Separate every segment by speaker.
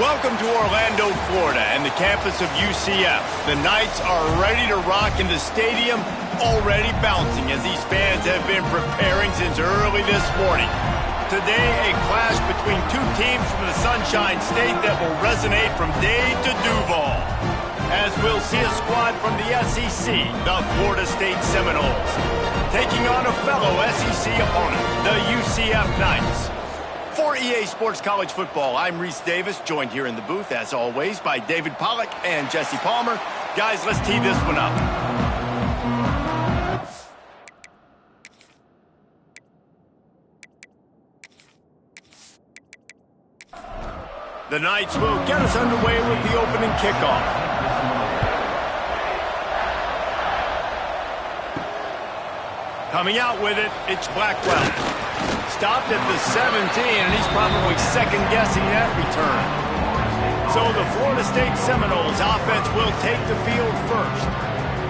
Speaker 1: Welcome to Orlando, Florida, and the campus of UCF. The Knights are ready to rock in the stadium, already bouncing as these fans have been preparing since early this morning. Today, a clash between two teams from the Sunshine State that will resonate from Dade to Duval. As we'll see a squad from the SEC, the Florida State Seminoles, taking on a fellow SEC opponent, the UCF Knights. For EA Sports College Football, I'm Reese Davis, joined here in the booth, as always, by David Pollack and Jesse Palmer. Guys, let's tee this one up. The Knights will get us underway with the opening kickoff. Coming out with it, it's Blackwell. Stopped at the 17, and he's probably second-guessing that return. So the Florida State Seminoles offense will take the field first.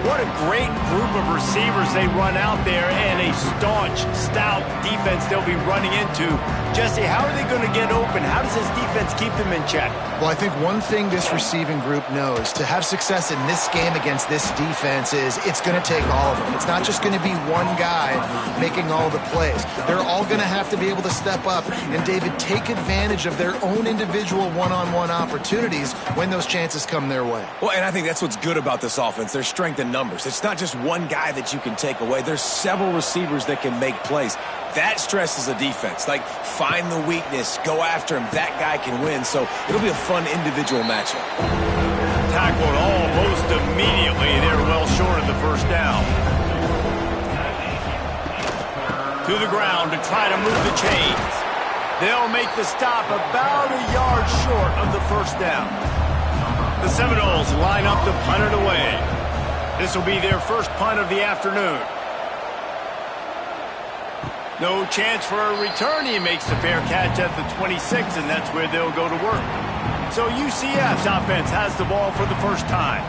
Speaker 1: What a great group of receivers they run out there, and a staunch, stout defense they'll be running into. Jesse, how are they going to get open? How does this defense keep them in check?
Speaker 2: Well, I think one thing this receiving group knows to have success in this game against this defense is it's going to take all of them. It's not just going to be one guy making all the plays. They're all going to have to be able to step up and, David, take advantage of their own individual one-on-one opportunities when those chances come their way.
Speaker 3: Well, and I think that's what's good about this offense. Their strength in numbers. It's not just one guy that you can take away. There's several receivers that can make plays. That stresses a defense. Like, find the weakness, go after him. That guy can win. So it'll be a fun individual matchup.
Speaker 1: Tackled almost immediately. They're well short of the first down. To the ground to try to move the chains. They'll make the stop about a yard short of the first down. The Seminoles line up to punt it away. This will be their first punt of the afternoon. No chance for a return. He makes the fair catch at the 26, and that's where they'll go to work. So UCF's offense has the ball for the first time.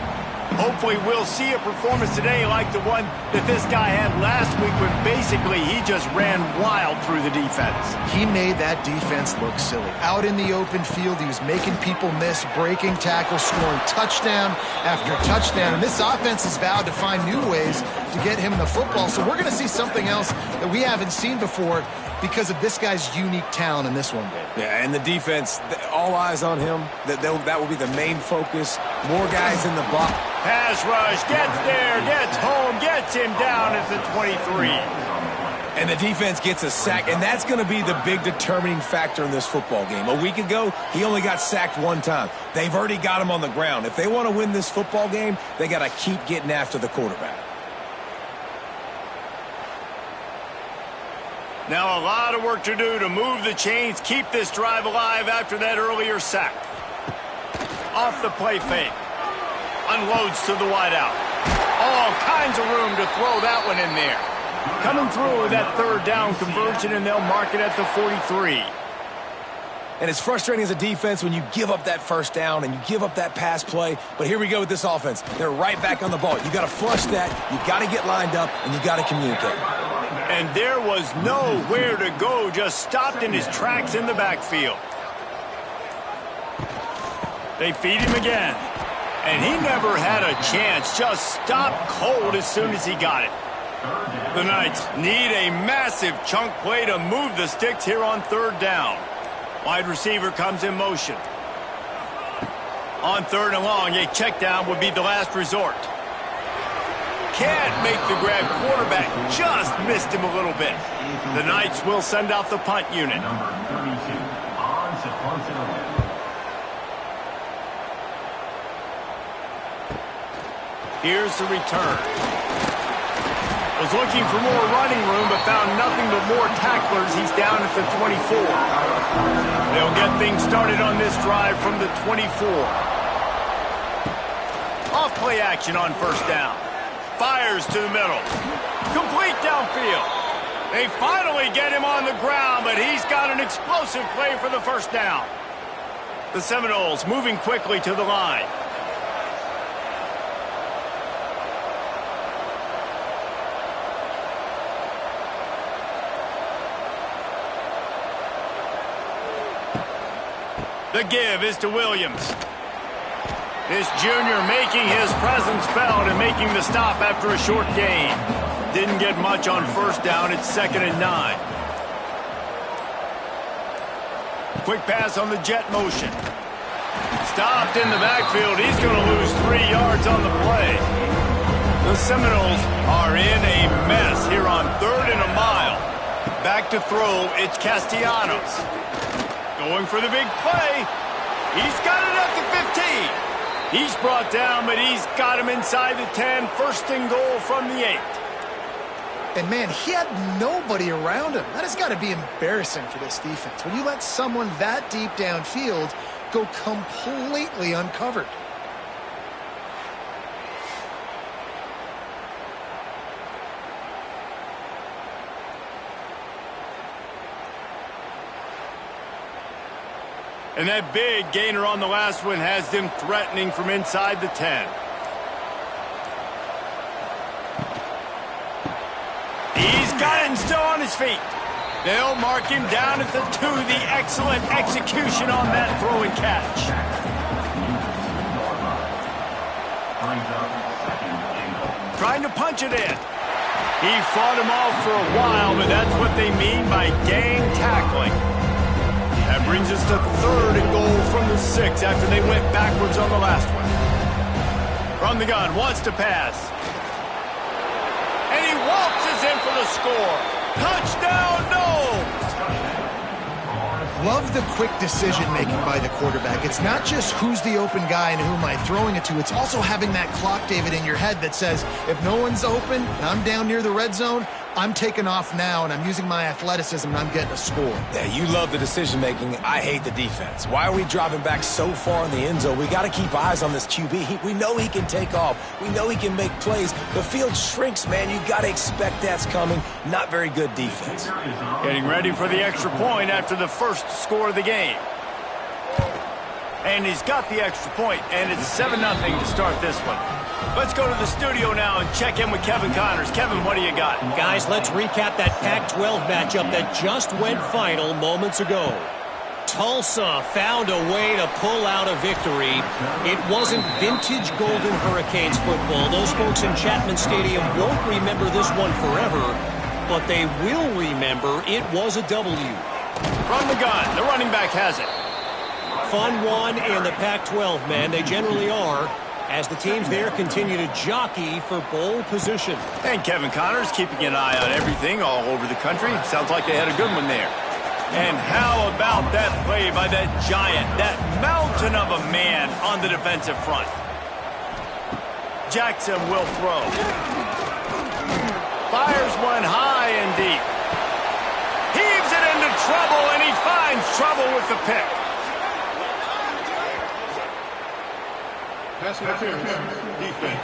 Speaker 1: Hopefully we'll see a performance today like the one that this guy had last week when basically he just ran wild through the defense.
Speaker 2: He made that defense look silly. Out in the open field, he was making people miss, breaking tackles, scoring touchdown after touchdown. And this offense has vowed to find new ways to get him the football. So we're going to see something else that we haven't seen before because of this guy's unique talent in this one, Dave.
Speaker 3: Yeah, and the defense, all eyes on him. That will be the main focus. More guys in the box.
Speaker 1: Pass rush, gets there, gets home, gets him down at the 23.
Speaker 3: And the defense gets a sack, and that's going to be the big determining factor in this football game. A week ago, he only got sacked one time. They've already got him on the ground. If they want to win this football game, they got to keep getting after the quarterback.
Speaker 1: Now a lot of work to do to move the chains, keep this drive alive after that earlier sack. Off the play fake. Unloads to the wideout. All kinds of room to throw that one in there. Coming through with that third down conversion, and they'll mark it at the 43.
Speaker 3: And it's frustrating as a defense when you give up that first down and you give up that pass play. But here we go with this offense. They're right back on the ball. You got to flush that. You got to get lined up, and you got to communicate.
Speaker 1: And there was nowhere to go, just stopped in his tracks in the backfield. They feed him again. And he never had a chance, just stopped cold as soon as he got it. The Knights need a massive chunk play to move the sticks here on third down. Wide receiver comes in motion. On third and long, a check down would be the last resort. Can't make the grab. Quarterback just missed him a little bit. The Knights will send out the punt unit. Here's the return. Was looking for more running room, but found nothing but more tacklers. He's down at the 24. They'll get things started on this drive from the 24. Off play action on first down. Fires to the middle. Complete downfield. They finally get him on the ground, but he's got an explosive play for the first down. The Seminoles moving quickly to the line. The give is to Williams. This junior making his presence felt and making the stop after a short gain. Didn't get much on first down. It's 2nd and 9. Quick pass on the jet motion. Stopped in the backfield. He's going to lose 3 yards on the play. The Seminoles are in a mess here on 3rd and a mile. Back to throw, it's Castellanos. Going for the big play. He's got it at the 15. He's brought down, but he's got him inside the 10. 1st and goal from the 8.
Speaker 2: And, man, he had nobody around him. That has got to be embarrassing for this defense. When you let someone that deep downfield go completely uncovered.
Speaker 1: And that big gainer on the last one has them threatening from inside the 10. He's got it and still on his feet. They'll mark him down at the 2. The excellent execution on that throw and catch. Trying to punch it in. He fought him off for a while, but that's what they mean by gang tackling. That brings us to 3rd and goal from the 6 after they went backwards on the last one. From the gun, wants to pass. And he waltzes in for the score. Touchdown, Noles!
Speaker 2: Love the quick decision-making by the quarterback. It's not just who's the open guy and who am I throwing it to. It's also having that clock, David, in your head that says, if no one's open and I'm down near the red zone, I'm taking off now, and I'm using my athleticism, and I'm getting a score.
Speaker 3: Yeah, you love the decision-making. I hate the defense. Why are we dropping back so far in the end zone? We got to keep eyes on this QB. We know he can take off. We know he can make plays. The field shrinks, man. You got to expect that's coming. Not very good defense.
Speaker 1: Getting ready for the extra point after the first score of the game. And he's got the extra point, and it's 7-0 to start this one. Let's go to the studio now and check in with Kevin Connors. Kevin, what do you got?
Speaker 4: Guys, let's recap that Pac-12 matchup that just went final moments ago. Tulsa found a way to pull out a victory. It wasn't vintage Golden Hurricanes football. Those folks in Chapman Stadium won't remember this one forever, but they will remember it was a W.
Speaker 1: From the gun, the running back has it.
Speaker 4: Fun one in the Pac-12, man. They generally are, as the teams there continue to jockey for bowl position.
Speaker 1: And Kevin Connors keeping an eye on everything all over the country. Sounds like they had a good one there. And how about that play by that giant, that mountain of a man on the defensive front? Jackson will throw. Fires one high and deep. Heaves it into trouble, and he finds trouble with the pick.
Speaker 5: Pass interference, defense.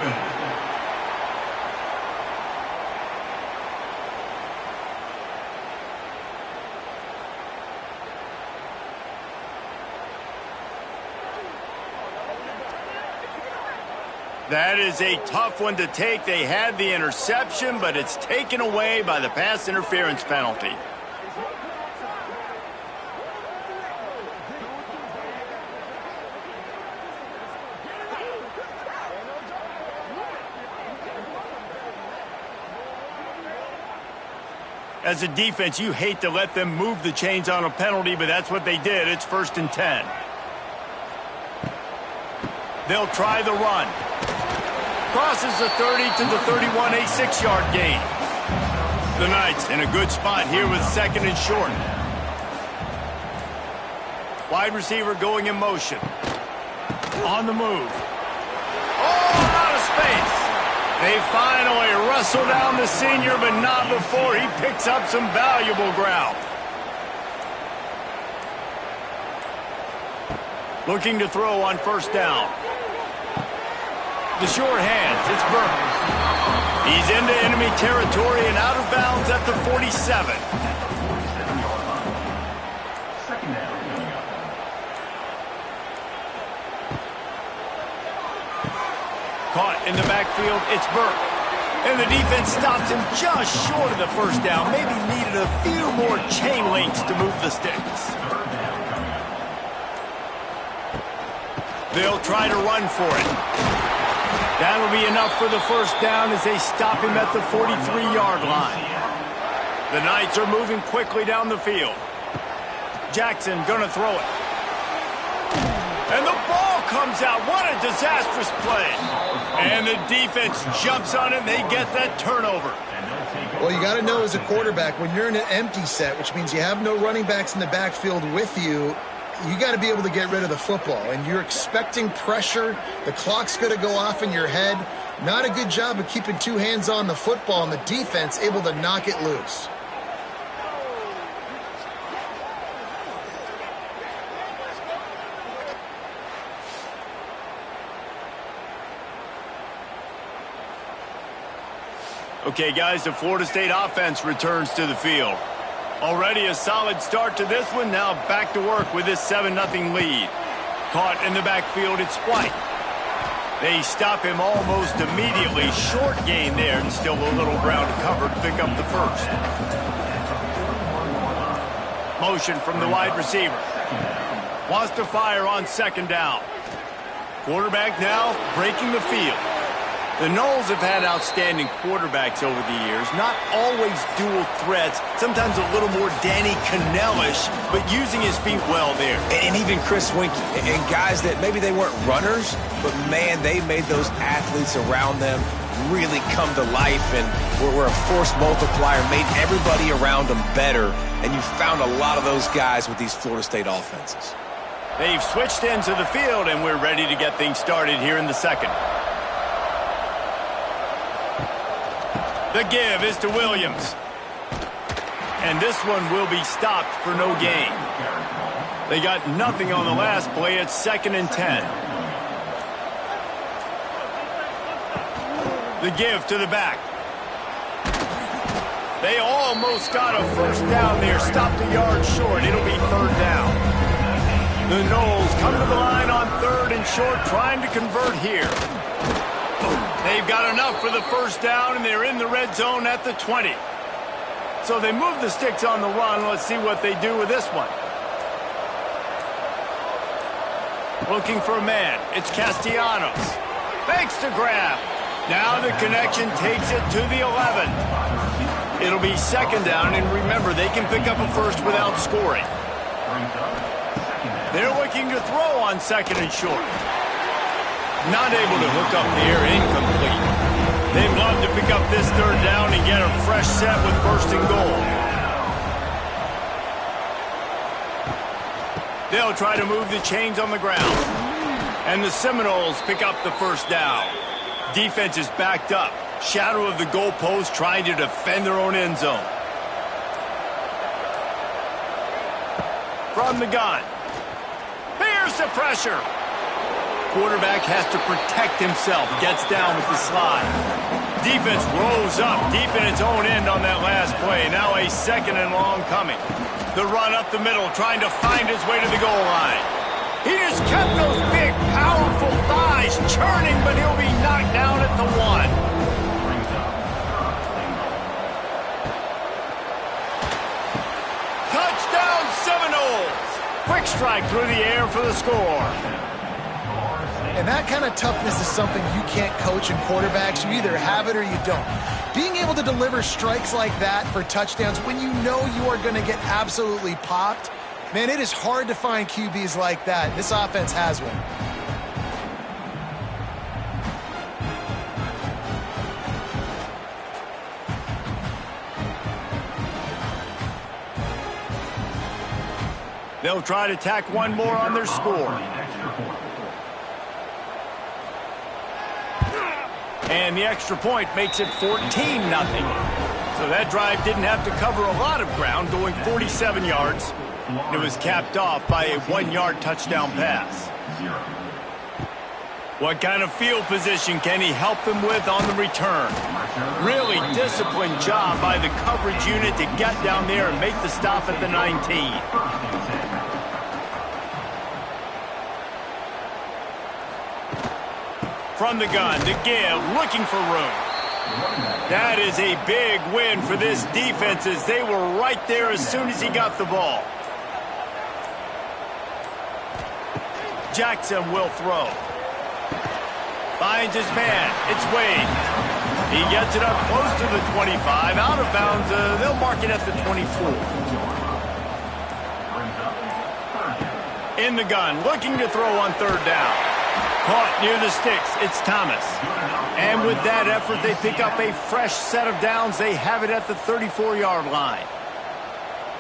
Speaker 1: That is a tough one to take. They had the interception, but it's taken away by the pass interference penalty. As a defense, you hate to let them move the chains on a penalty, but that's what they did. It's 1st and 10. They'll try the run. Crosses the 30 to the 31, a 6-yard gain. The Knights in a good spot here with 2nd and short. Wide receiver going in motion. On the move. Oh, out of space. They finally wrestle down the senior, but not before he picks up some valuable ground. Looking to throw on 1st down. The short hands, it's Burke. He's into enemy territory and out of bounds at the 47. Caught in the backfield, it's Burke. And the defense stops him just short of the 1st down. Maybe needed a few more chain links to move the sticks. They'll try to run for it. That'll be enough for the first down as they stop him at the 43-yard line. The Knights are moving quickly down the field. Jackson gonna throw it. And the ball comes out. What a disastrous play. And the defense jumps on it and they get that turnover.
Speaker 2: Well, you got to know as a quarterback, when you're in an empty set, which means you have no running backs in the backfield with you, you got to be able to get rid of the football. And you're expecting pressure. The clock's going to go off in your head. Not a good job of keeping two hands on the football, and the defense able to knock it loose.
Speaker 1: Okay, guys, the Florida State offense returns to the field. Already a solid start to this one. Now back to work with this 7-0 lead. Caught in the backfield, it's White. They stop him almost immediately. Short gain there, and still a little ground to cover to pick up the first. Motion from the wide receiver. Wants to fire on second down. Quarterback now breaking the field. The Noles have had outstanding quarterbacks over the years, not always dual threats, sometimes a little more Danny Cannell-ish, but using his feet well there.
Speaker 3: And even Chris Winkie, and guys that maybe they weren't runners, but man, they made those athletes around them really come to life and were a force multiplier, made everybody around them better, and you found a lot of those guys with these Florida State offenses.
Speaker 1: They've switched into the field, and we're ready to get things started here in the second. The give is to Williams. And this one will be stopped for no gain. They got nothing on the last play. It's 2nd and 10. The give to the back. They almost got a first down there. Stopped a yard short. It'll be 3rd down. The Noles come to the line on 3rd and short, trying to convert here. They've got enough for the first down, and they're in the red zone at the 20. So they move the sticks on the run. Let's see what they do with this one. Looking for a man. It's Castellanos. Fakes to grab. Now the connection takes it to the 11. It'll be 2nd down, and remember, they can pick up a first without scoring. They're looking to throw on 2nd and short. Not able to hook up there, incomplete. They'd love to pick up this 3rd down and get a fresh set with 1st and goal. They'll try to move the chains on the ground. And the Seminoles pick up the 1st down. Defense is backed up. Shadow of the goalpost, trying to defend their own end zone. From the gun. Here's the pressure. Quarterback has to protect himself. Gets down with the slide. Defense rose up deep in its own end on that last play. Now a 2nd and long coming. The run up the middle, trying to find his way to the goal line. He just kept those big, powerful thighs churning, but he'll be knocked down at the 1. Touchdown Seminoles! Quick strike through the air for the score.
Speaker 2: And that kind of toughness is something you can't coach in quarterbacks. You either have it or you don't. Being able to deliver strikes like that for touchdowns when you know you are going to get absolutely popped, man, it is hard to find QBs like that. This offense has one.
Speaker 1: They'll try to tack one more on their score. And the extra point makes it 14-0. So that drive didn't have to cover a lot of ground, going 47 yards. It was capped off by a 1-yard touchdown pass. What kind of field position can he help them with on the return? Really disciplined job by the coverage unit to get down there and make the stop at the 19. From the gun, to give, looking for room. That is a big win for this defense as they were right there as soon as he got the ball. Jackson will throw. Finds his man. It's Wade. He gets it up close to the 25. Out of bounds. They'll mark it at the 24. In the gun. Looking to throw on third down. Caught near the sticks. It's Thomas. And with that effort, they pick up a fresh set of downs. They have it at the 34-yard line.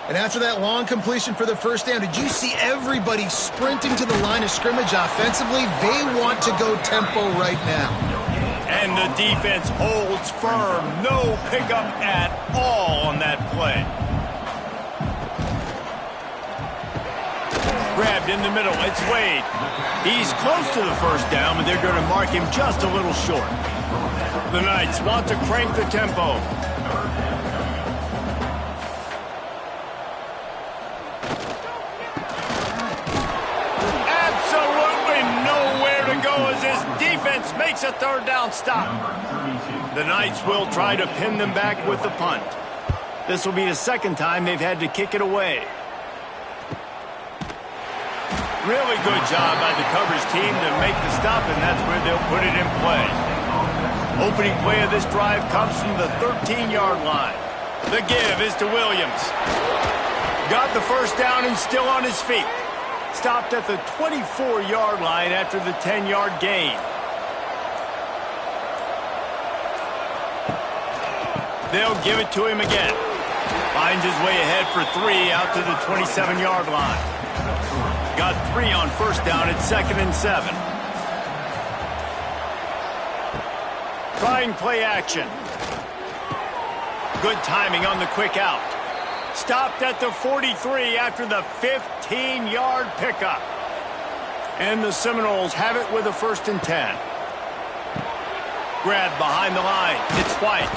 Speaker 2: And after that long completion for the first down, did you see everybody sprinting to the line of scrimmage offensively? They want to go tempo right now.
Speaker 1: And the defense holds firm. No pickup at all on that play. Grabbed in the middle. It's Wade. He's close to the first down, but they're going to mark him just a little short. The Knights want to crank the tempo. Defense makes a third down stop. The Knights will try to pin them back with the punt. This will be the second time they've had to kick it away. Really good job by the coverage team to make the stop, and that's where they'll put it in play. Opening play of this drive comes from the 13-yard line. The give is to Williams. Got the first down and still on his feet. Stopped at the 24-yard line after the 10-yard gain. They'll give it to him again. Finds his way ahead for 3 out to the 27-yard line. Got 3 on first down at 2nd and 7. Trying play action. Good timing on the quick out. Stopped at the 43 after the 15-yard pickup. And the Seminoles have it with a 1st and 10. Grabbed behind the line. It's White.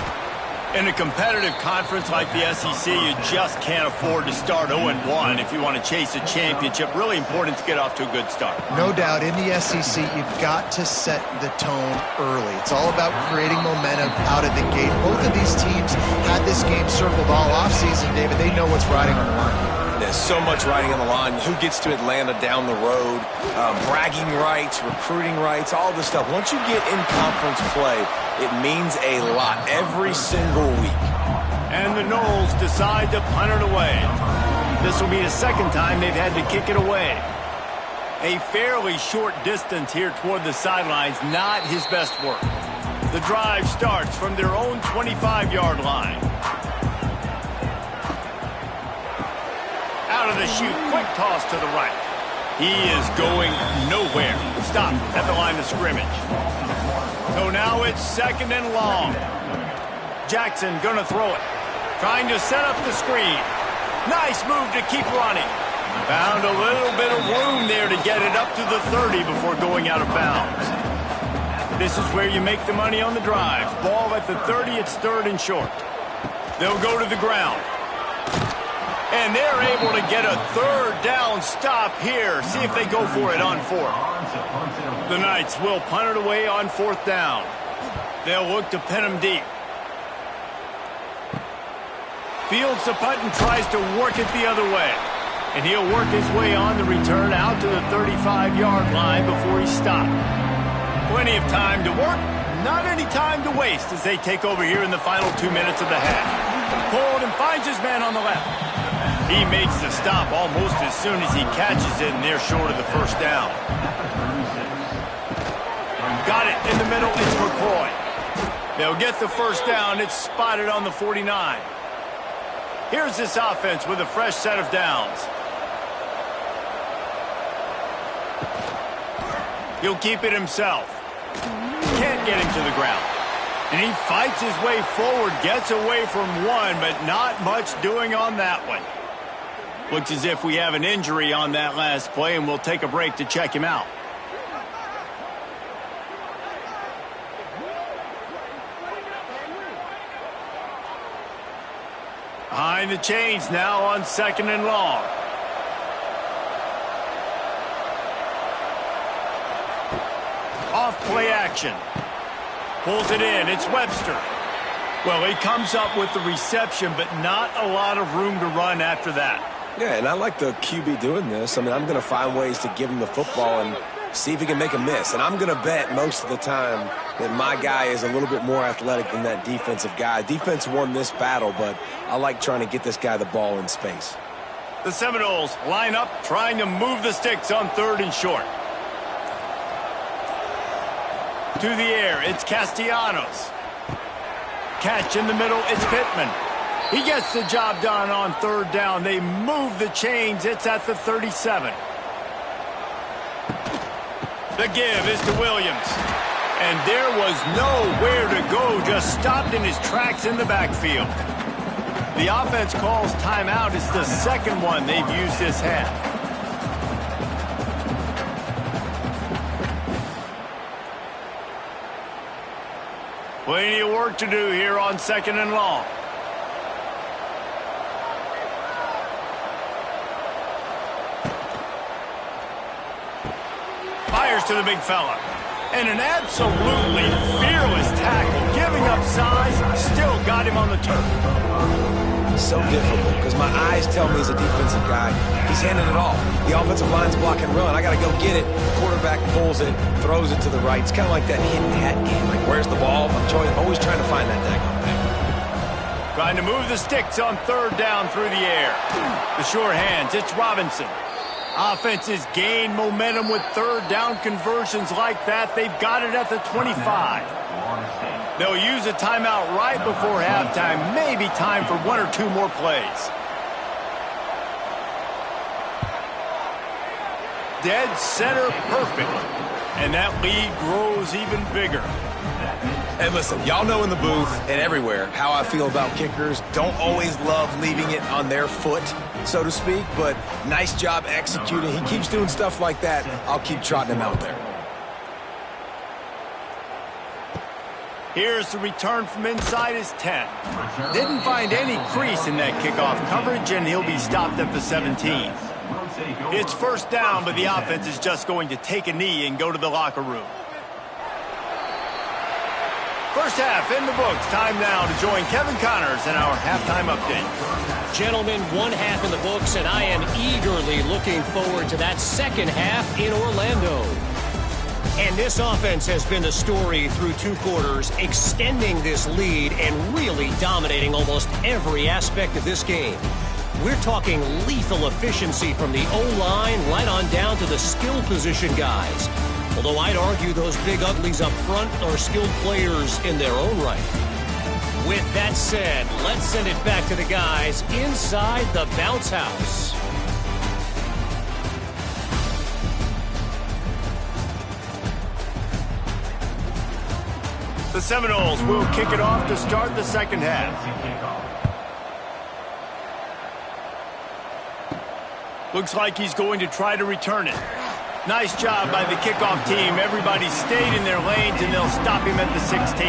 Speaker 1: In a competitive conference like the SEC, you just can't afford to start 0-1 if you want to chase a championship. Really important to get off to a good start.
Speaker 2: No doubt, in the SEC, you've got to set the tone early. It's all about creating momentum out of the gate. Both of these teams had this game circled all offseason, David. They know what's riding on the line.
Speaker 3: There's so much riding on the line. Who gets to Atlanta down the road, bragging rights, recruiting rights, all this stuff. Once you get in conference play, it means a lot every single week.
Speaker 1: And the Noles decide to punt it away. This will be the second time they've had to kick it away. A fairly short distance here toward the sidelines, not his best work. The drive starts from their own 25-yard line. Out of the chute, quick toss to the right. He is going nowhere. Stop at the line of scrimmage. So now it's 2nd and long. Jackson gonna throw it. Trying to set up the screen. Nice move to keep running. Found a little bit of room there to get it up to the 30 before going out of bounds. This is where you make the money on the drive. Ball at the 30, it's 3rd and short. They'll go to the ground. And they're able to get a 3rd down stop here. See if they go for it on 4th. The Knights will punt it away on 4th down. They'll look to pin him deep. Fields the punt and tries to work it the other way. And he'll work his way on the return out to the 35-yard line before he's stopped. Plenty of time to work. Not any time to waste as they take over here in the final 2 minutes of the half. Pulled and finds his man on the left. He makes the stop almost as soon as he catches it, and they're short of the first down. Got it in the middle. It's McCoy. They'll get the first down. It's spotted on the 49. Here's this offense with a fresh set of downs. He'll keep it himself. Can't get him to the ground. And he fights his way forward, gets away from one, but not much doing on that one. Looks as if we have an injury on that last play, and we'll take a break to check him out. Behind the chains now on 2nd and long. Off play action. Pulls it in. It's Webster. Well, he comes up with the reception, but not a lot of room to run after that.
Speaker 3: Yeah, and I like the QB doing this. I mean, I'm going to find ways to give him the football and see if he can make a miss. And I'm going to bet most of the time that my guy is a little bit more athletic than that defensive guy. Defense won this battle, but I like trying to get this guy the ball in space.
Speaker 1: The Seminoles line up, trying to move the sticks on 3rd and short. To the air, it's Castellanos. Catch in the middle, it's Pittman. He gets the job done on 3rd down. They move the chains. It's at the 37. The give is to Williams. And there was nowhere to go, just stopped in his tracks in the backfield. The offense calls timeout. It's the second one they've used this half. Plenty of work to do here on 2nd and long. Fires to the big fella. And an absolutely fearless tackle. Giving up size, still got him on the turf.
Speaker 3: So difficult because my eyes tell me he's a defensive guy. He's handing it off. The offensive line's block and run. I got to go get it. Quarterback pulls it, throws it to the right. It's kind of like that hidden hat game. Like, where's the ball? I'm always trying to find that daggone thing.
Speaker 1: Trying to move the sticks on 3rd down through the air. The sure hands, it's Robinson. Offenses gain momentum with 3rd down conversions like that. They've got it at the 25. They'll use a timeout right before halftime. Maybe time for 1 or 2 more plays. Dead center perfect. And that lead grows even bigger.
Speaker 3: Hey, listen, y'all know in the booth and everywhere how I feel about kickers. Don't always love leaving it on their foot, so to speak, but nice job executing. He keeps doing stuff like that. I'll keep trotting him out there.
Speaker 1: Here's the return from inside his 10. Didn't find any crease in that kickoff coverage, and he'll be stopped at the 17. It's 1st down, but the offense is just going to take a knee and go to the locker room. First half in the books. Time now to join Kevin Connors in our halftime update.
Speaker 4: Gentlemen, 1 half in the books, and I am eagerly looking forward to that second half in Orlando. And this offense has been the story through 2 quarters, extending this lead and really dominating almost every aspect of this game. We're talking lethal efficiency from the O-line right on down to the skill position guys. Although I'd argue those big uglies up front are skilled players in their own right. With that said, let's send it back to the guys inside the bounce house.
Speaker 1: The Seminoles will kick it off to start the second half. Looks like he's going to try to return it. Nice job by the kickoff team. Everybody stayed in their lanes, and they'll stop him at the 16.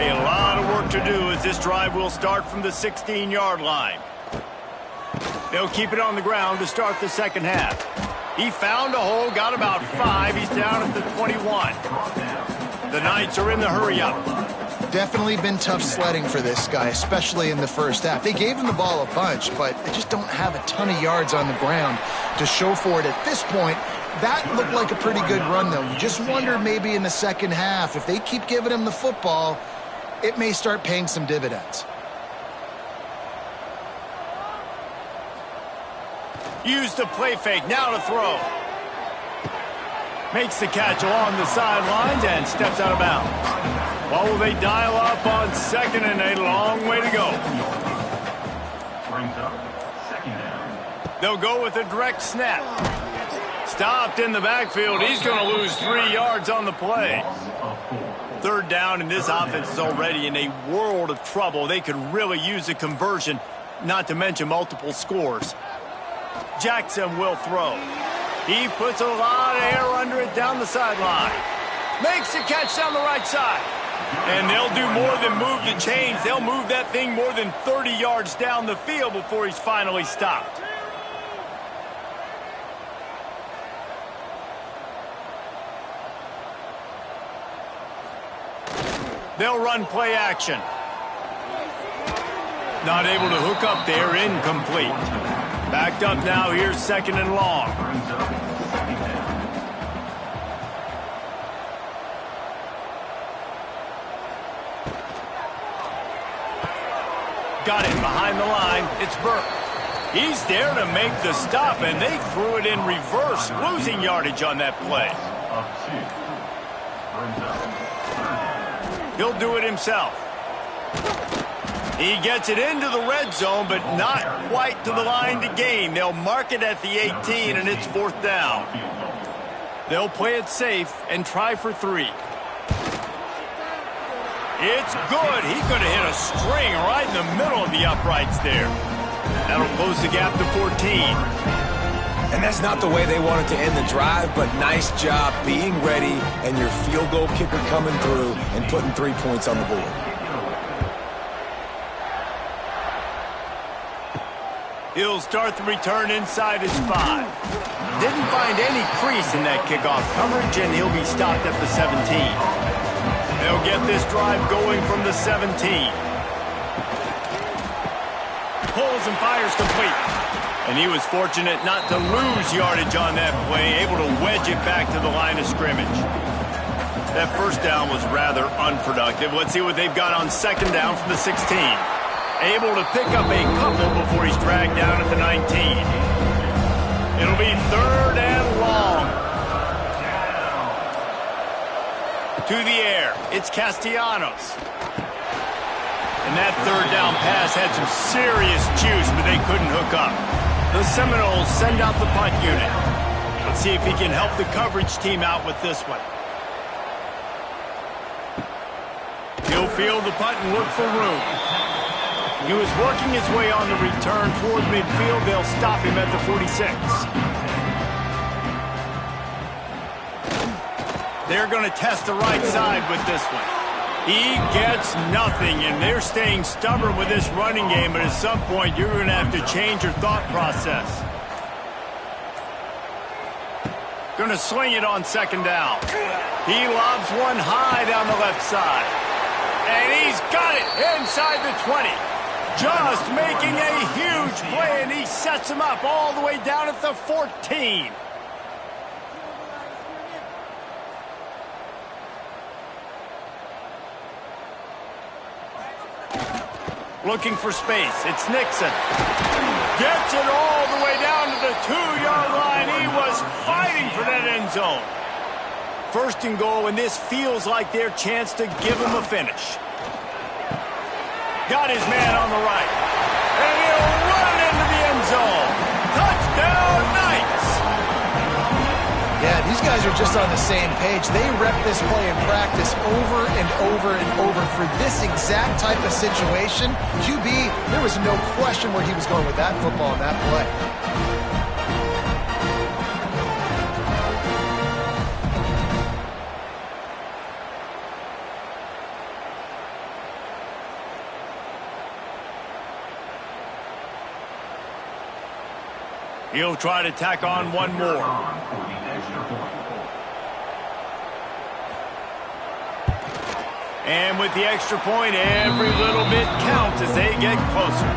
Speaker 1: A lot of work to do as this drive will start from the 16-yard line. They'll keep it on the ground to start the second half. He found a hole, got about 5. He's down at the 21. The Knights are in the hurry-up.
Speaker 2: Definitely been tough sledding for this guy, especially in the first half. They gave him the ball a bunch, but they just don't have a ton of yards on the ground to show for it at this point. That looked like a pretty good run, though. You just wonder maybe in the second half, if they keep giving him the football, it may start paying some dividends.
Speaker 1: Use the play fake, now to throw. Makes the catch along the sidelines and steps out of bounds. Well, will they dial up on 2nd and a long way to go?
Speaker 5: Brings up 2nd down.
Speaker 1: They'll go with a direct snap. Stopped in the backfield. He's going to lose 3 yards on the play. 3rd down, and this offense is already in a world of trouble. They could really use a conversion, not to mention multiple scores. Jackson will throw. He puts a lot of air under it down the sideline. Makes the catch down the right side. And they'll do more than move the chains. They'll move that thing more than 30 yards down the field before he's finally stopped. They'll run play action. Not able to hook up there, incomplete. Backed up now, here's 2nd and long.
Speaker 5: Brings up 2nd down.
Speaker 1: Got it behind the line. It's Burke. He's there to make the stop, and they threw it in reverse, losing yardage on that play.
Speaker 5: Up 2. Brings up 3rd down.
Speaker 1: He'll do it himself. He gets it into the red zone, but not quite to the line to gain. They'll mark it at the 18, and it's 4th down. They'll play it safe and try for 3. It's good. He could have hit a string right in the middle of the uprights there. That'll close the gap to 14.
Speaker 3: And that's not the way they wanted to end the drive, but nice job being ready and your field goal kicker coming through and putting 3 points on the board.
Speaker 1: He'll start the return inside his 5. Didn't find any crease in that kickoff coverage, and he'll be stopped at the 17. They'll get this drive going from the 17. Pulls and fires complete. And he was fortunate not to lose yardage on that play, able to wedge it back to the line of scrimmage. That 1st down was rather unproductive. Let's see what they've got on 2nd down from the 16. Able to pick up a couple before he's dragged down at the 19. It'll be 3rd and long. To the air, it's Castellanos. And that 3rd down pass had some serious juice, but they couldn't hook up. The Seminoles send out the punt unit. Let's see if he can help the coverage team out with this one. He'll field the punt and look for room. He was working his way on the return toward midfield. They'll stop him at the 46. They're going to test the right side with this one. He gets nothing, and they're staying stubborn with this running game, but at some point you're going to have to change your thought process. Going to sling it on 2nd down. He lobs one high down the left side. And he's got it inside the 20. Just making a huge play, and he sets him up all the way down at the 14. Looking for space. It's Nixon. Gets it all the way down to the 2-yard line. He was fighting for that end zone. 1st and goal, and this feels like their chance to give him a finish. Got his man on the right. And he'll run into the end zone. Touchdown, Knights!
Speaker 2: Yeah, these guys are just on the same page. They rep this play in practice over and over and over for this exact type of situation. QB, there was no question where he was going with that football and that play.
Speaker 1: He'll try to tack on one more. And with the extra point, every little bit counts as they get closer.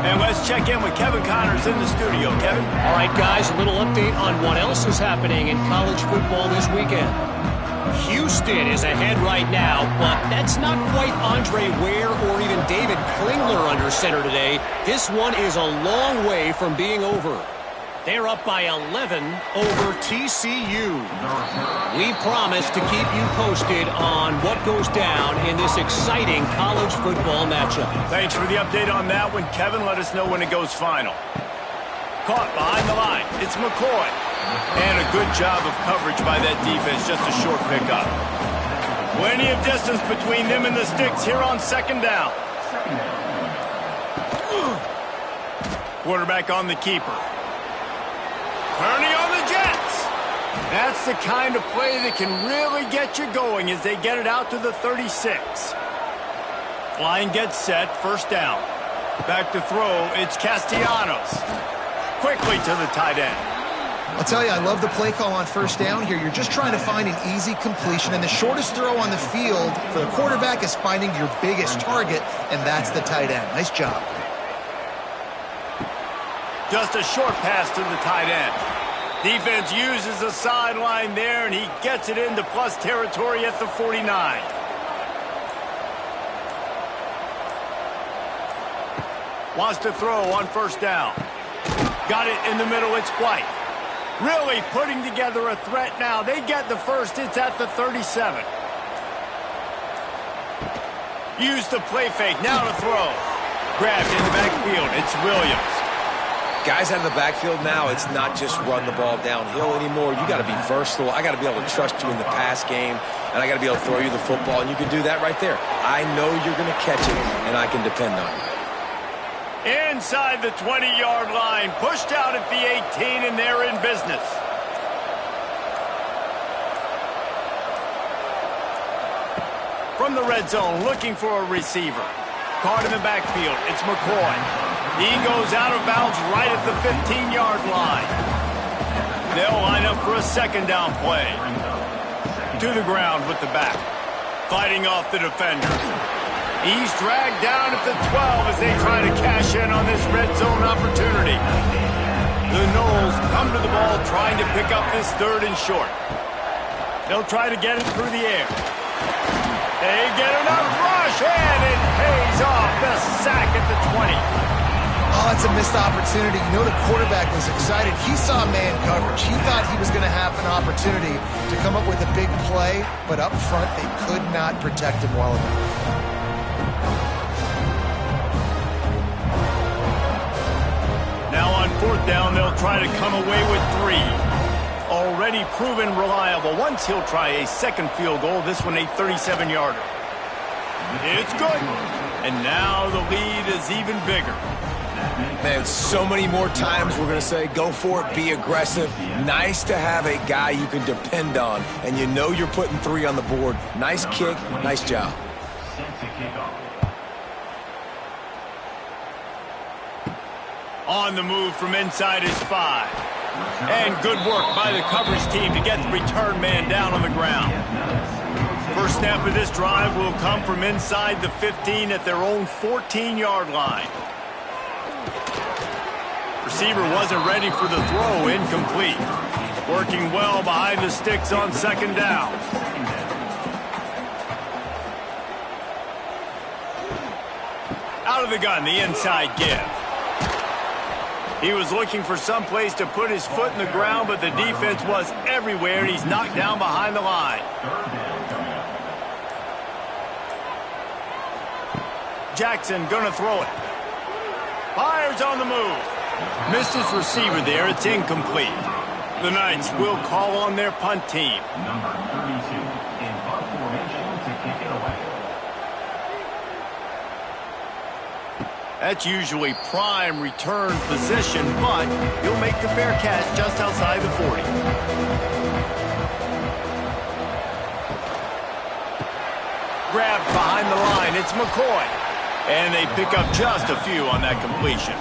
Speaker 1: And let's check in with Kevin Connors in the studio. Kevin?
Speaker 4: All right, guys, a little update on what else is happening in college football this weekend. Houston is ahead right now, but that's not quite Andre Ware or even David Klingler under center today. This one is a long way from being over. They're up by 11 over TCU. We promise to keep you posted on what goes down in this exciting college football matchup.
Speaker 1: Thanks for the update on that one, Kevin. Let us know when it goes final. Caught behind the line. It's McCoy. And a good job of coverage by that defense. Just a short pickup. Plenty of distance between them and the sticks here on 2nd down. Quarterback on the keeper. Turning on the Jets. That's the kind of play that can really get you going as they get it out to the 36. Line gets set, 1st down. Back to throw, it's Castellanos. Quickly to the tight end.
Speaker 2: I'll tell you, I love the play call on 1st down here. You're just trying to find an easy completion, and the shortest throw on the field for the quarterback is finding your biggest target, and that's the tight end. Nice job.
Speaker 1: Just a short pass to the tight end. Defense uses the sideline there, and he gets it into plus territory at the 49. Wants to throw on first down. Got it in the middle. It's White. Really putting together a threat now. They get the first. It's at the 37. Use the play fake. Now to throw. Grabbed in the backfield. It's Williams.
Speaker 3: Guys out of the backfield now, it's not just run the ball downhill anymore. You got to be versatile. I got to be able to trust you in the pass game, and I got to be able to throw you the football, and you can do that right there. I know you're going to catch it, and I can depend on you.
Speaker 1: Inside the 20-yard line, pushed out at the 18, and they're in business. From the red zone, looking for a receiver. Caught in the backfield, it's McCoy. He goes out of bounds right at the 15-yard line. They'll line up for a second down play. To the ground with the back. Fighting off the defender. He's dragged down at the 12 as they try to cash in on this red zone opportunity. The Knowles come to the ball trying to pick up this third and short. They'll try to get it through the air. They get enough rush, and it pays off. The sack at the 20.
Speaker 2: Oh, it's a missed opportunity. You know the quarterback was excited. He saw man coverage. He thought he was going to have an opportunity to come up with a big play, but up front they could not protect him well enough.
Speaker 1: Now on fourth down, they'll try to come away with 3. Already proven reliable. Once he'll try a second field goal, this one a 37-yarder. It's good. And now the lead is even bigger.
Speaker 3: Man, so many more times we're going to say, go for it, be aggressive. Nice to have a guy you can depend on, and you know you're putting 3 on the board. Nice kick, nice job.
Speaker 1: On the move from inside is 5. And good work by the coverage team to get the return man down on the ground. First snap of this drive will come from inside the 15 at their own 14-yard line. Receiver wasn't ready for the throw, incomplete. Working well behind the sticks on second down. Out of the gun, the inside give. He was looking for some place to put his foot in the ground, but the defense was everywhere, and he's knocked down behind the line. Jackson gonna throw it. Fires on the move. Missed his receiver there. It's incomplete. The Knights will call on their punt team.
Speaker 5: Number 32 in punt formation to kick it away.
Speaker 1: That's usually prime return position, but he'll make the fair catch just outside the 40. Grabbed behind the line. It's McCoy. And they pick up just a few on that completion.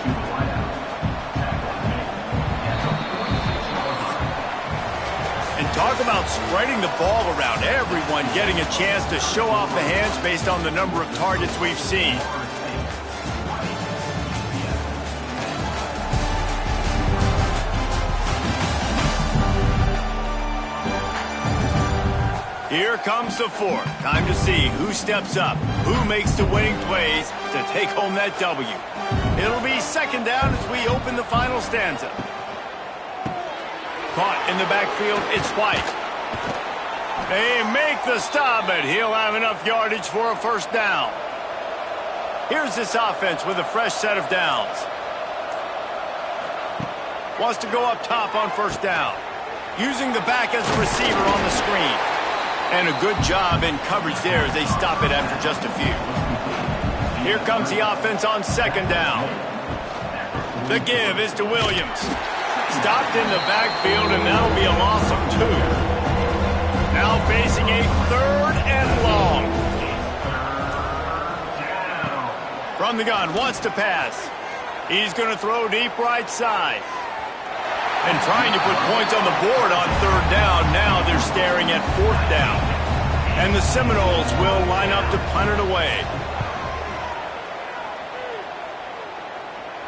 Speaker 1: And talk about spreading the ball around. Everyone getting a chance to show off the hands based on the number of targets we've seen. Here comes the fourth. Time to see who steps up, who makes the winning plays to take home that W. It'll be second down as we open the final stanza. Caught in the backfield, it's White. They make the stop, but he'll have enough yardage for a first down. Here's this offense with a fresh set of downs. Wants to go up top on first down. Using the back as a receiver on the screen. And a good job in coverage there as they stop it after just a few. Here comes the offense on second down. The give is to Williams. Stopped in the backfield, and that'll be a loss of 2. Now facing a third and long. From the gun, wants to pass. He's going to throw deep right side. And trying to put points on the board on third down. Now they're staring at fourth down. And the Seminoles will line up to punt it away.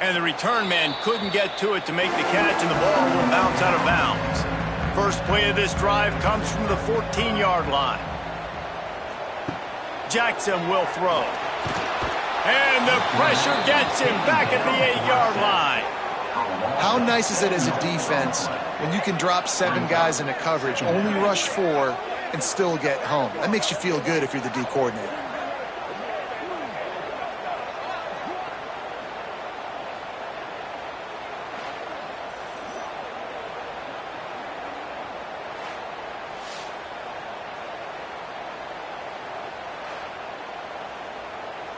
Speaker 1: And the return man couldn't get to it to make the catch, and the ball will bounce out of bounds. First play of this drive comes from the 14-yard line. Jackson will throw. And the pressure gets him back at the 8-yard line.
Speaker 2: How nice is it as a defense when you can drop 7 guys into coverage, only rush 4, and still get home? That makes you feel good if you're the D coordinator.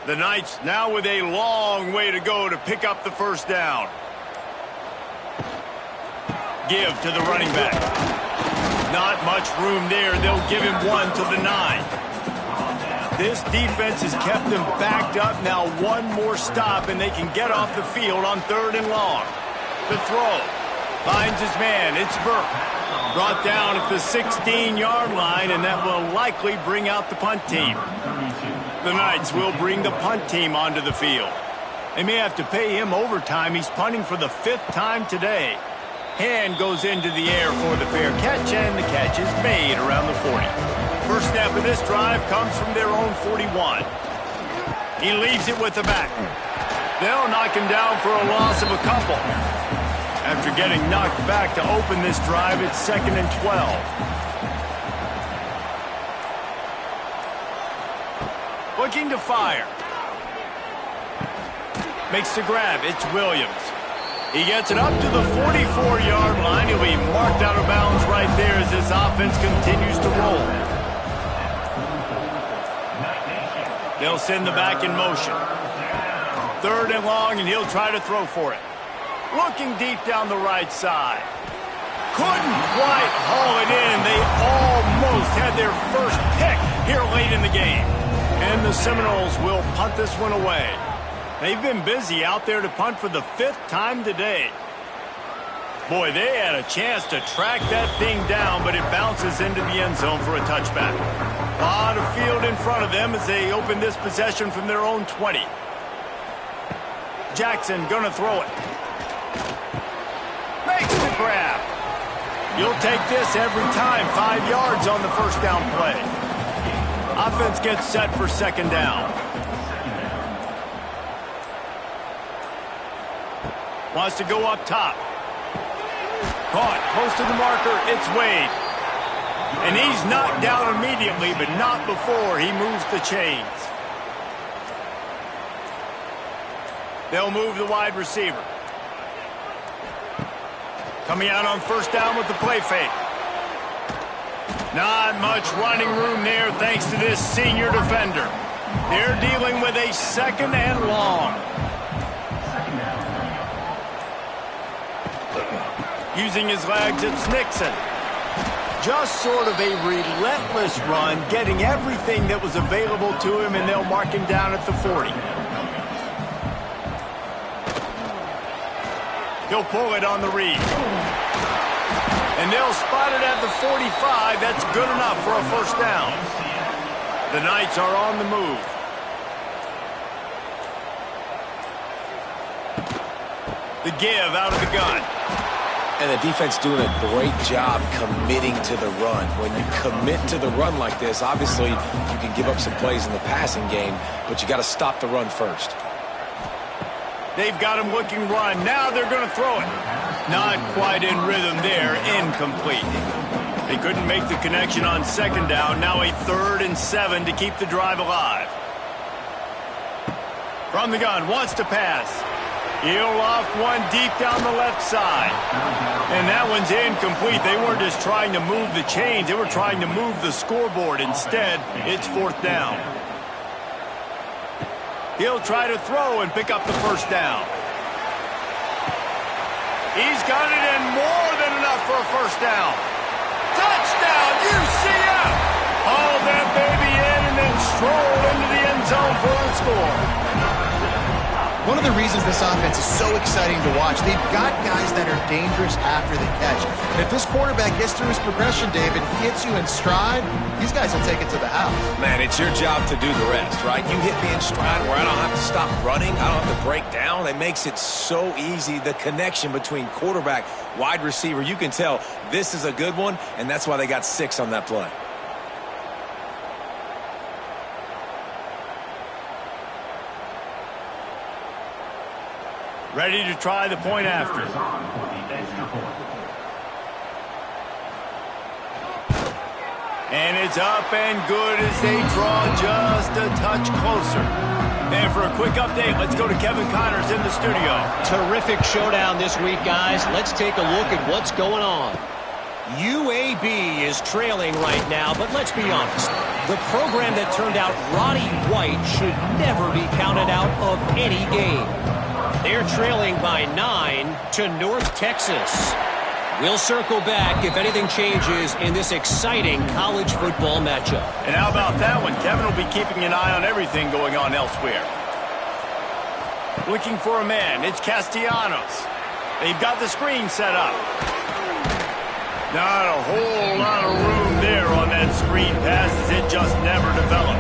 Speaker 1: The Knights now with a long way to go to pick up the first down. Give to the running back. Not much room there. They'll give him 1 to the 9. This defense has kept them backed up. Now one more stop, and they can get off the field on 3rd and long. The throw. Finds his man. It's Burke. Brought down at the 16-yard line, and that will likely bring out the punt team. The Knights will bring the punt team onto the field. They may have to pay him overtime. He's punting for the 5th time today. Hand goes into the air for the fair catch, and the catch is made around the 40. First snap of this drive comes from their own 41. He leaves it with the back. They'll knock him down for a loss of a couple. After getting knocked back to open this drive, it's 2nd and 12. Looking to fire. Makes the grab. It's Williams. He gets it up to the 44-yard line. He'll be marked out of bounds right there as this offense continues to roll. They'll send the back in motion. 3rd and long, and he'll try to throw for it. Looking deep down the right side. Couldn't quite haul it in. They almost had their first pick here late in the game. And the Seminoles will punt this one away. They've been busy out there to punt for the 5th time today. Boy, they had a chance to track that thing down, but it bounces into the end zone for a touchback. A lot of field in front of them as they open this possession from their own 20. Jackson gonna throw it. Makes the grab. You'll take this every time. 5 yards on the first down play. Offense gets set for 2nd down. Wants to go up top. Caught close to the marker. It's Wade. And he's knocked down immediately, but not before he moves the chains. They'll move the wide receiver. Coming out on 1st down with the play fake. Not much running room there thanks to this senior defender. They're dealing with a 2nd and long. Using his legs, it's Nixon. Just sort of a relentless run, getting everything that was available to him, and they'll mark him down at the 40. He'll pull it on the read. And they'll spot it at the 45. That's good enough for a first down. The Knights are on the move. The give out of the gun.
Speaker 3: And the defense doing a great job committing to the run. When you commit to the run like this, obviously you can give up some plays in the passing game, but you got to stop the run first.
Speaker 1: They've got him looking run. Now they're going to throw it. Not quite in rhythm there. Incomplete. They couldn't make the connection on 2nd down. Now a 3rd and 7 to keep the drive alive. From the gun, wants to pass. He'll loft one deep down the left side. And that one's incomplete. They weren't just trying to move the chains. They were trying to move the scoreboard. Instead, it's 4th down. He'll try to throw and pick up the first down. He's got it in more than enough for a first down. Touchdown, UCF! Haul that baby in and then stroll into the end zone for the score.
Speaker 2: One of the reasons this offense is so exciting to watch, they've got guys that are dangerous after the catch. And if this quarterback gets through his progression, David, hits you in stride, these guys will take it to the house.
Speaker 3: Man, it's your job to do the rest, right? You hit me in stride where I don't have to stop running. I don't have to break down. It makes it so easy. The connection between quarterback, wide receiver, you can tell this is a good one, and that's why they got 6 on that play.
Speaker 1: Ready to try the point after. And it's up and good as they draw just a touch closer. And for a quick update, let's go to Kevin Connors in the studio.
Speaker 4: Terrific showdown this week, guys. Let's take a look at what's going on. UAB is trailing right now, but let's be honest. The program that turned out Roddy White should never be counted out of any game. They're trailing by 9 to North Texas. We'll circle back if anything changes in this exciting college football matchup.
Speaker 1: And how about that one? Kevin will be keeping an eye on everything going on elsewhere. Looking for a man. It's Castellanos. They've got the screen set up. Not a whole lot of room there on that screen pass as it just never developed.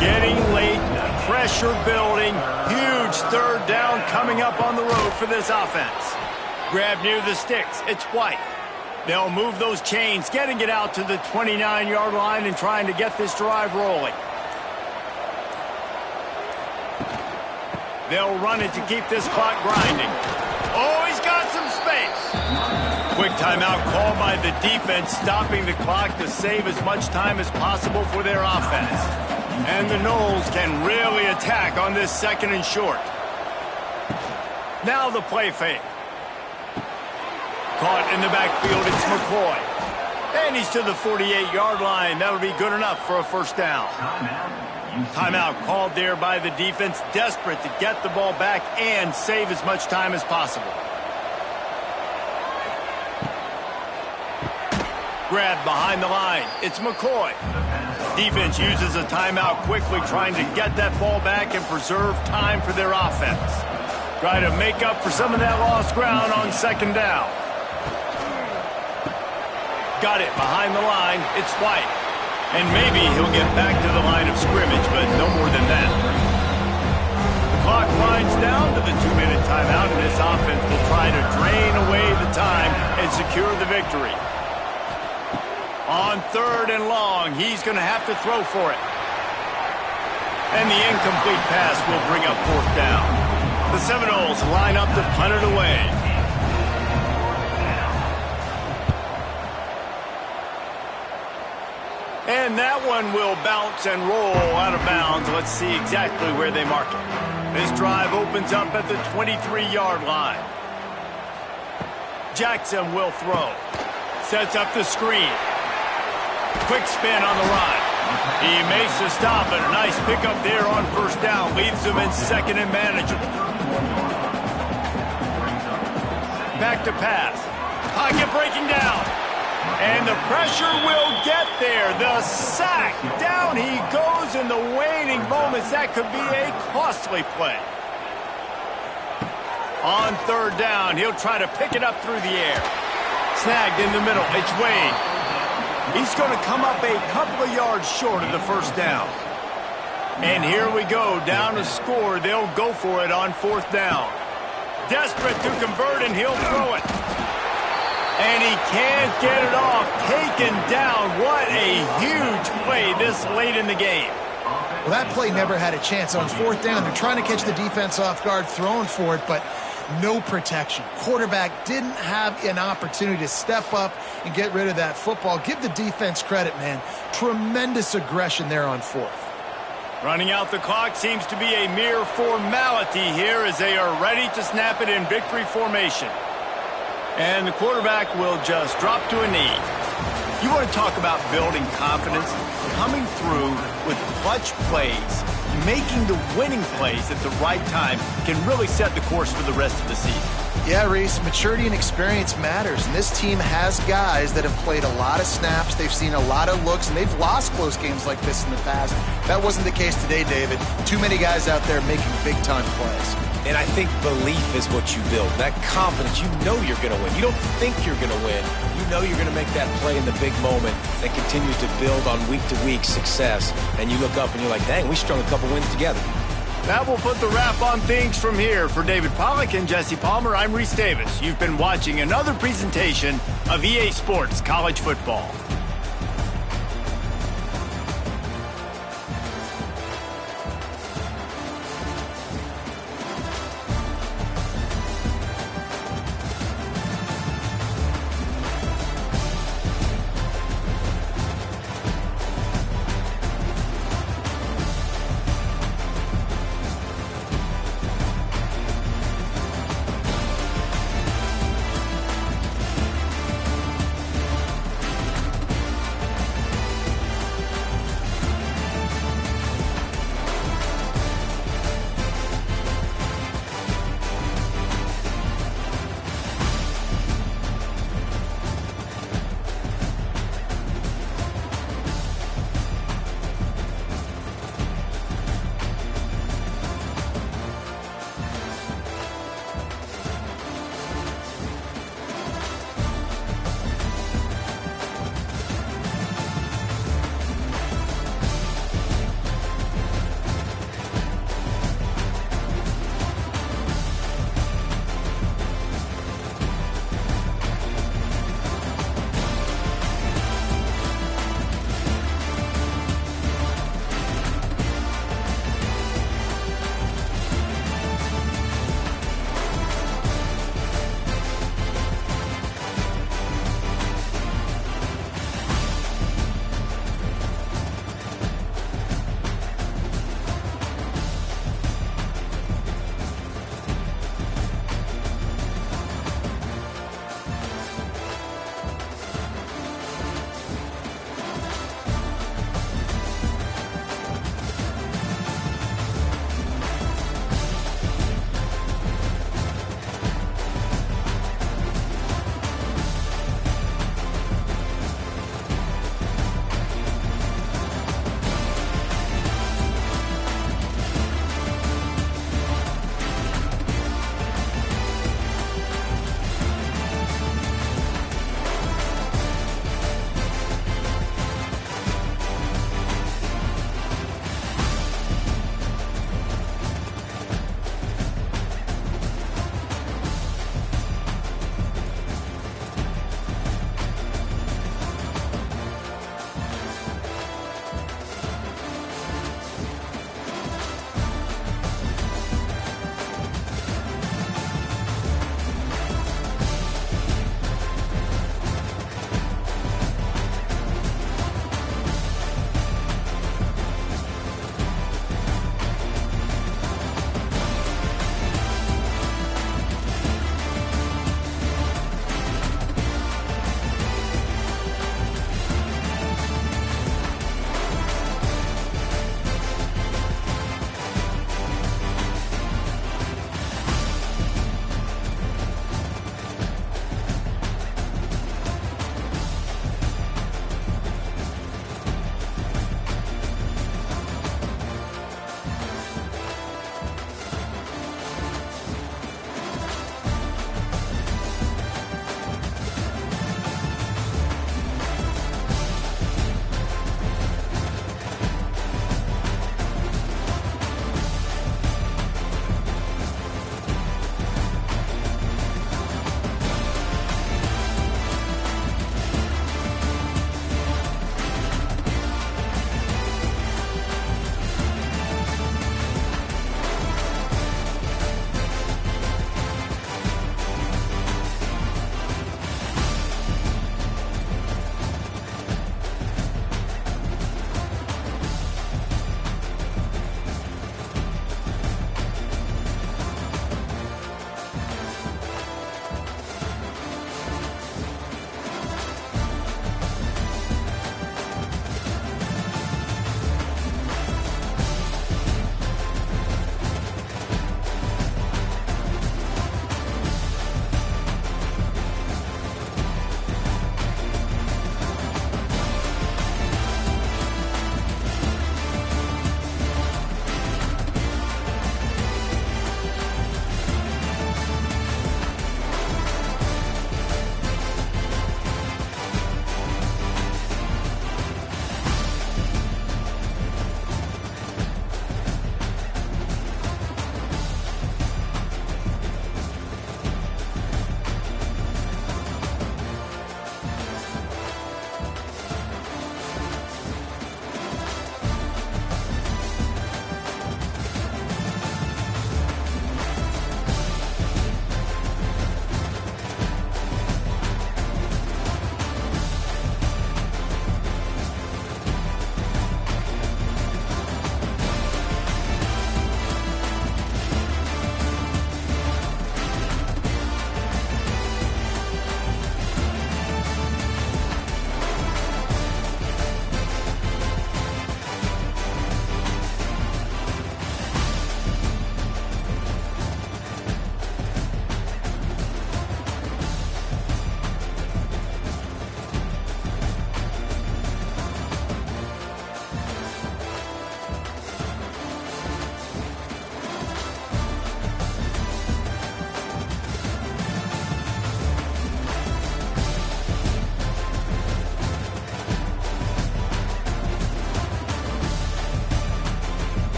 Speaker 1: Getting late, pressure building, huge third down coming up on the road for this offense. Grab near the sticks, it's White. They'll move those chains, getting it out to the 29-yard line and trying to get this drive rolling. They'll run it to keep this clock grinding. Oh, he's got some space. Quick timeout called by the defense, stopping the clock to save as much time as possible for their offense. And the Noles can really attack on this 2nd and short. Now the play fake. Caught in the backfield, it's McCoy. And he's to the 48-yard line. That'll be good enough for a first down. Timeout called there by the defense, desperate to get the ball back and save as much time as possible. Grab behind the line. It's McCoy. Defense uses a timeout quickly, trying to get that ball back and preserve time for their offense. Try to make up for some of that lost ground on 2nd down. Got it behind the line. It's White. And maybe he'll get back to the line of scrimmage, but no more than that. The clock winds down to the 2-minute timeout, and this offense will try to drain away the time and secure the victory. On 3rd and long, he's going to have to throw for it. And the incomplete pass will bring up 4th down. The Seminoles line up to punt it away. And that one will bounce and roll out of bounds. Let's see exactly where they mark it. This drive opens up at the 23-yard line. Jackson will throw. Sets up the screen. Quick spin on the run. He makes the stop, and a nice pickup there on 1st down. Leaves him in 2nd and manageable. Back to pass. Pocket breaking down. And the pressure will get there. The sack. Down he goes in the waning moments. That could be a costly play. On 3rd down, he'll try to pick it up through the air. Snagged in the middle. It's Wade. He's going to come up a couple of yards short of the 1st down. And here we go. Down to score. They'll go for it on 4th down. Desperate to convert, and he'll throw it. And he can't get it off. Taken down. What a huge play this late in the game.
Speaker 2: Well, that play never had a chance. On 4th down, they're trying to catch the defense off guard, throwing for it, but no protection. Quarterback didn't have an opportunity to step up and get rid of that football. Give the defense credit, man. Tremendous aggression there on 4th.
Speaker 1: Running out the clock seems to be a mere formality here as they are ready to snap it in victory formation. And the quarterback will just drop to a knee. You want to talk about building confidence? Coming through with clutch plays, making the winning plays at the right time can really set the course for the rest of the season.
Speaker 2: Yeah, Reese, maturity and experience matters, and this team has guys that have played a lot of snaps, they've seen a lot of looks, and they've lost close games like this in the past. That wasn't the case today, David. Too many guys out there making big-time plays.
Speaker 3: And I think belief is what you build. That confidence, you know you're going to win. You don't think you're going to win. You know you're going to make that play in the big moment that continues to build on week-to-week success. And you look up and you're like, dang, we strung a couple wins together.
Speaker 1: That will put the wrap on things from here. For David Pollack and Jesse Palmer, I'm Reese Davis. You've been watching another presentation of EA Sports College Football.